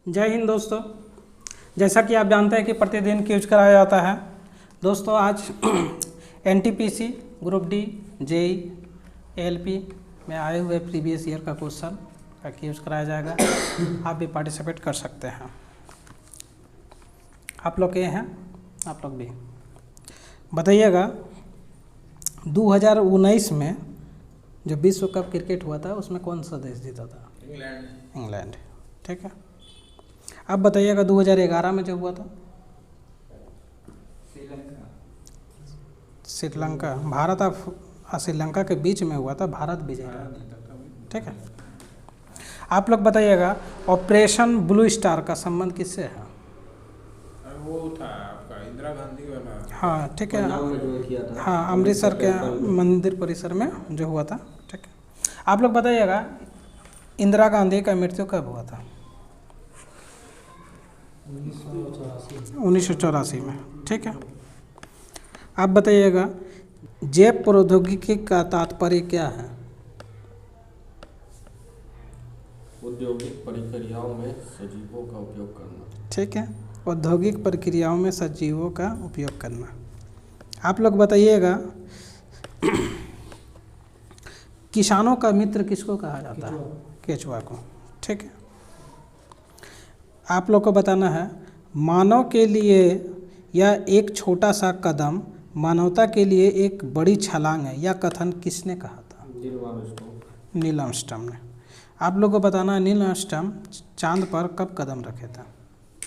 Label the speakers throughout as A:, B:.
A: जय हिंद दोस्तों। जैसा कि आप जानते हैं कि प्रतिदिन क्यूज कराया जाता है। दोस्तों आज NTPC group D JE ALP में आए हुए प्रीवियस ईयर का क्वेश्चन का क्यूज कराया जाएगा। आप भी पार्टिसिपेट कर सकते हैं। आप लोग ये हैं, आप लोग भी बताइएगा 2019 में जो विश्व कप क्रिकेट हुआ था उसमें कौन सा देश जीता था? इंग्लैंड। ठीक है। अब बताइएगा 2011 में जो हुआ था श्रीलंका, भारत और श्रीलंका के बीच में हुआ था, भारत विजयी रहा। ठीक है। आप लोग बताइएगा ऑपरेशन ब्लू स्टार का संबंध किससे है?
B: वो था आपका इंदिरा गांधी वाला।
A: हाँ ठीक है। हाँ, अमृतसर के मंदिर परिसर में जो हुआ था। ठीक है। आप लोग बताइएगा इंदिरा गांधी का मृत्यु कब हुआ था? 1984 में। ठीक है। आप बताइएगा जैव प्रौद्योगिकी का तात्पर्य क्या है?
C: औद्योगिक प्रक्रियाओं में सजीवों का उपयोग करना।
A: ठीक है। औद्योगिक प्रक्रियाओं में सजीवों का उपयोग करना। आप लोग बताइएगा किसानों का मित्र किसको कहा जाता है? केचुआ को। ठीक है। आप लोग को बताना है मानव के लिए यह एक छोटा सा कदम मानवता के लिए एक बड़ी छलांग है, यह कथन किसने कहा था? नील आर्मस्ट्रांग ने। आप लोग को बताना है नील आर्मस्ट्रांग चांद पर कब कदम रखे थे?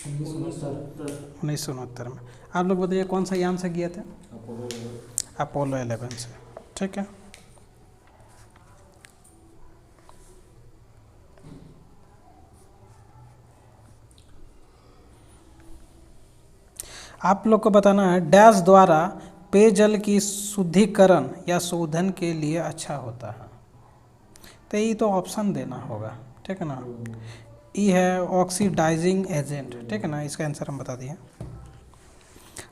A: 1969 में। आप लोग बताइए कौन सा यान से किए थे? अपोलो 11 से। ठीक है। आप लोग को बताना है डैश द्वारा पेयजल की शुद्धिकरण या शोधन के लिए अच्छा होता है। तो ये तो ऑप्शन देना होगा। ठीक है ना। ये है ऑक्सीडाइजिंग एजेंट। ठीक है ना। इसका आंसर हम बता दिए।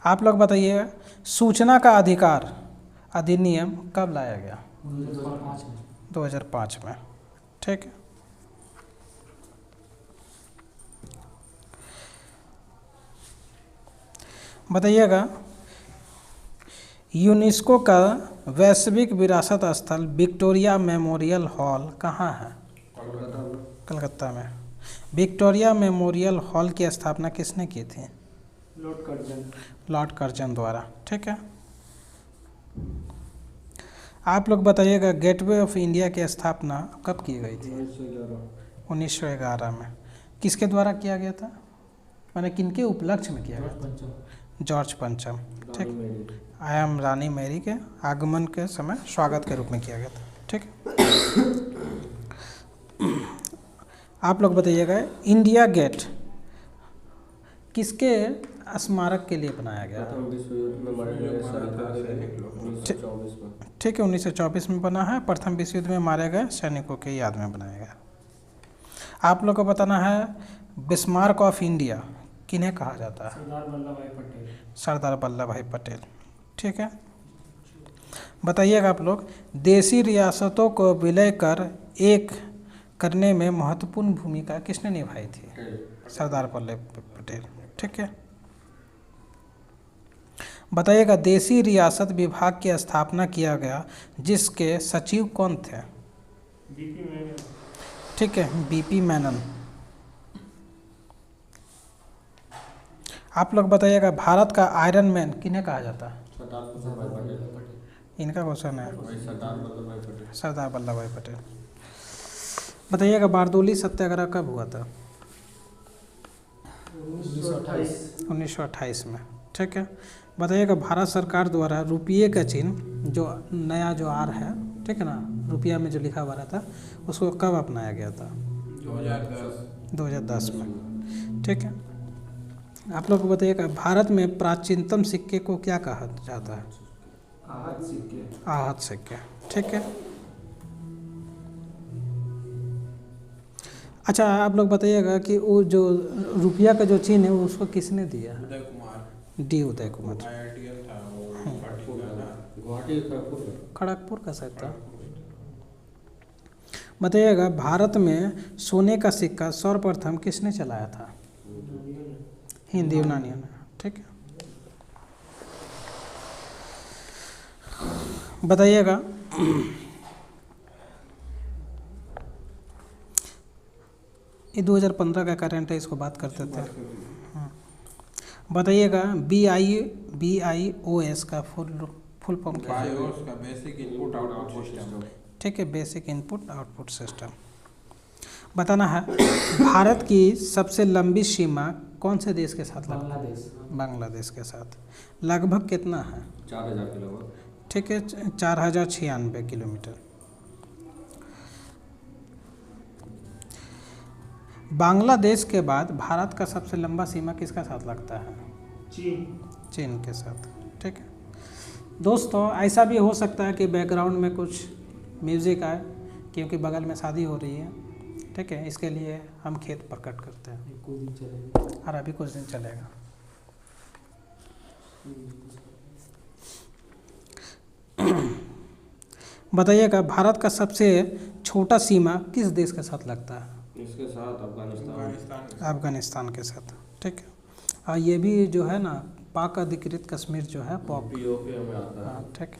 A: आप लोग बताइए सूचना का अधिकार अधिनियम कब लाया गया? 2005 में। ठीक है। बताइएगा यूनेस्को का वैश्विक विरासत स्थल विक्टोरिया मेमोरियल हॉल कहाँ है? कलकत्ता में। विक्टोरिया मेमोरियल हॉल की स्थापना किसने की थी? लॉर्ड कर्जन द्वारा। ठीक है। आप लोग बताइएगा गेटवे ऑफ इंडिया की स्थापना कब की गई थी? 1911 में। किसके द्वारा किया गया था? मैंने किनके उपलक्ष्य में किया गया? जॉर्ज पंचम। ठीक। आई एम रानी मैरी के आगमन के समय स्वागत के रूप में किया गया था। ठीक। आप लोग बताइएगा इंडिया गेट किसके स्मारक के लिए बनाया गया? ठीक है। 1924 में बना है। प्रथम विश्व युद्ध में मारे गए सैनिकों के याद में बनाया गया। आप लोग को बताना है बिस्मार्क ऑफ इंडिया किन्हें कहा जाता है? सरदार वल्लभ भाई पटेल। ठीक है। बताइएगा आप लोग देशी रियासतों को विलय कर एक करने में महत्वपूर्ण भूमिका किसने निभाई थी? सरदार वल्लभ पटेल। ठीक है। बताइएगा देशी रियासत विभाग की स्थापना किया गया जिसके सचिव कौन थे? ठीक है, बीपी मेनन। आप लोग बताइएगा भारत का आयरन मैन किन्हें कहा जाता है? इनका क्वेश्चन है सरदार वल्लभ भाई पटेल। बताइएगा बारदोली सत्याग्रह कब हुआ था? 1928 में। ठीक है। बताइएगा भारत सरकार द्वारा रुपये का चिन्ह जो नया जो आर है, ठीक है ना, रुपया में जो लिखा हुआ रहता उसको कब अपनाया गया था? 2010 में। ठीक है। आप लोग को बताइएगा भारत में प्राचीनतम सिक्के को क्या कहा जाता है? आहत सिक्के। ठीक है। अच्छा, आप लोग बताइएगा कि वो जो रुपया का जो चिन्ह है उसको किसने दिया?
B: उदय कुमार।
A: डी उदय कुमार।
B: IITL था वो
A: खड़गपुर का शायद था। बताइएगा भारत में सोने का सिक्का सर्वप्रथम किसने चलाया था? हिंदी यूनानियों ने। ठीक है, बताइएगा ये 2015 का करंट है, इसको बात करते थे। बताइएगा BIOS का फुल फॉर्म क्या है?
B: बायोस का बेसिक इनपुट आउटपुट सिस्टम।
A: ठीक है, बेसिक इनपुट आउटपुट सिस्टम। बताना है भारत की सबसे लंबी सीमा कौन से देश के साथ लगती है? बांग्लादेश के साथ। लगभग कितना है?
C: 4000 किलोमीटर।
A: ठीक है, 4096 किलोमीटर। बांग्लादेश के बाद भारत का सबसे लंबा सीमा किसका साथ लगता है? चीन के साथ। ठीक है दोस्तों, ऐसा भी हो सकता है कि बैकग्राउंड में कुछ म्यूज़िक आए, क्योंकि बगल में शादी हो रही है। ठीक है, इसके लिए हम खेत पर कट करते हैं और अभी कुछ दिन चलेगा। बताइएगा भारत का सबसे छोटा सीमा किस देश के साथ लगता है?
C: इसके साथ अफगानिस्तान।
A: अफगानिस्तान के साथ। ठीक है, और ये भी जो है ना पाक अधिकृत कश्मीर जो है पॉक
C: POK में आता है।
A: हाँ ठीक है।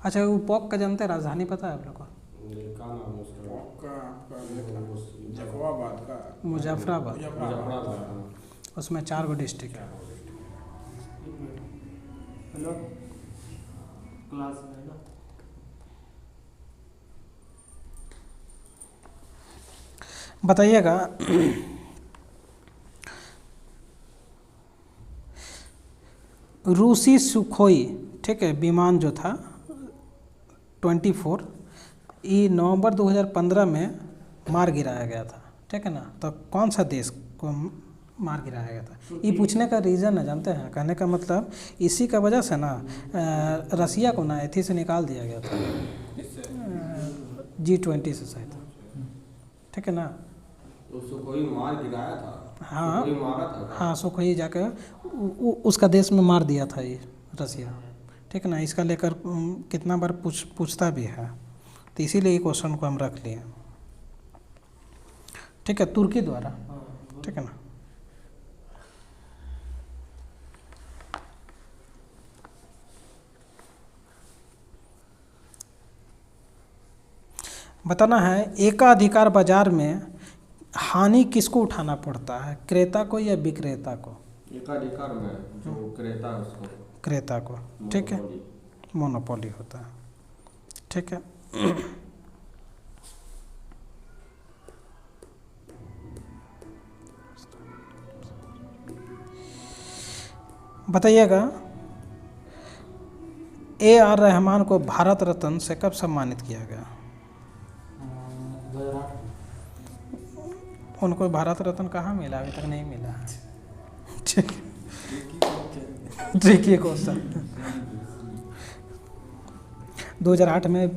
A: अच्छा, वो पॉक का जानते हैं राजधानी पता है आप लोग को?
C: का नाम है उसका?
B: आपका जफराबाद का
A: मुजफ्फराबाद।
C: मुजफ्फराबाद।
A: उसमें 4 डिस्ट्रिक्ट है।
D: हेलो क्लास में ना।
A: बताइएगा रूसी सुखोई, ठीक है, विमान जो था 24, ये नवंबर 2015 में मार गिराया गया था। ठीक है ना, तो कौन सा देश को मार गिराया गया था? ये पूछने का रीज़न है जानते हैं? कहने का मतलब इसी का वजह से ना रसिया को ना एथी से निकाल दिया गया था, G20 से शायद। ठीक है ना,
C: उसको कोई मार गिराया था।
A: हाँ
C: कोई मारा था।
A: हाँ, सुखोई जाकर उसका देश में मार दिया था ये रसिया। ठीक है ना, इसका लेकर कितना बार पूछता भी है, तो इसीलिए ये क्वेश्चन को हम रख लिए। ठीक है, तुर्की द्वारा। ठीक है ना, बताना है एकाधिकार बाजार में हानि किसको उठाना पड़ता है? क्रेता को या विक्रेता को?
C: एकाधिकार में जो क्रेता है उसको।
A: क्रेता को। ठीक है,
C: मोनोपोली।
A: मोनोपोली होता है। ठीक है, बताइएगा AR रहमान को भारत रत्न से कब सम्मानित किया गया?
D: 2008।
A: उनको भारत रत्न कहाँ मिला? अभी तक नहीं मिला। ठीक, ट्रिकी क्वेश्चन। 2008 में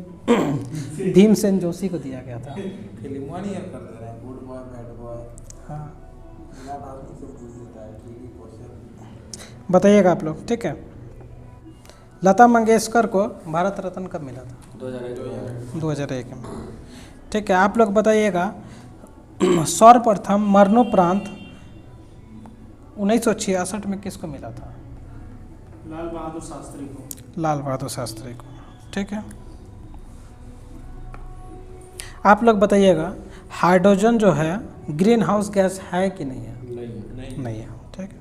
A: भीमसेन जोशी को दिया गया था।
B: फिल्म नहीं कर दे रहे हैं, गुड बॉय बैड बॉय।
A: हाँ,
B: बिना आदमी से पूछ देता है ट्रिकी क्वेश्चन।
A: बताइएगा आप लोग। ठीक है, लता मंगेशकर को भारत रत्न कब मिला था? 2001 में। ठीक है, आप लोग बताइएगा सर्वप्रथम मरणोपरांत 1966 में किसको मिला था?
D: लाल बहादुर शास्त्री को।
A: लाल बहादुर शास्त्री को। ठीक है, आप लोग बताइएगा हाइड्रोजन जो है ग्रीन हाउस गैस है कि नहीं है? नहीं है। ठीक है,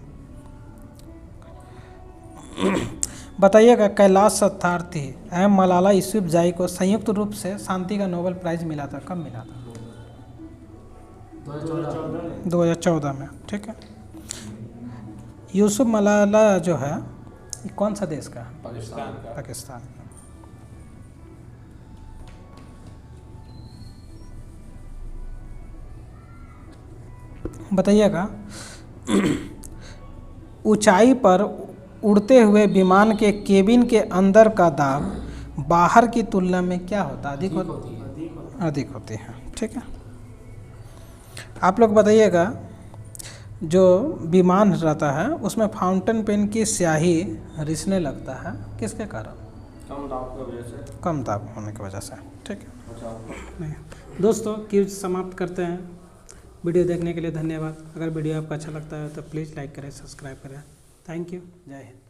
A: बताइएगा कैलाश सत्यार्थी एवं मलाला यूसुफजई को संयुक्त रूप से शांति का नोबेल प्राइज मिला था। कब मिला था? 2014 में। ठीक है, यूसुफ मलाला जो है ये कौन सा देश का है?
B: पाकिस्तान का।
A: पाकिस्तान। बताइएगा ऊंचाई पर उड़ते हुए विमान के केबिन के अंदर का दाब बाहर की तुलना में क्या होता है? अधिक होती है। ठीक है, आप लोग बताइएगा जो विमान रहता है उसमें फाउंटेन पेन की स्याही रिसने लगता है, किसके कारण?
C: कम दाब की वजह से।
A: कम दाब होने की वजह से। ठीक है,
C: अच्छा
A: नहीं दोस्तों क्यूज समाप्त करते हैं। वीडियो देखने के लिए धन्यवाद। अगर वीडियो आपको अच्छा लगता है तो प्लीज़ लाइक करें, सब्सक्राइब करें। Thank you. जय हिंद।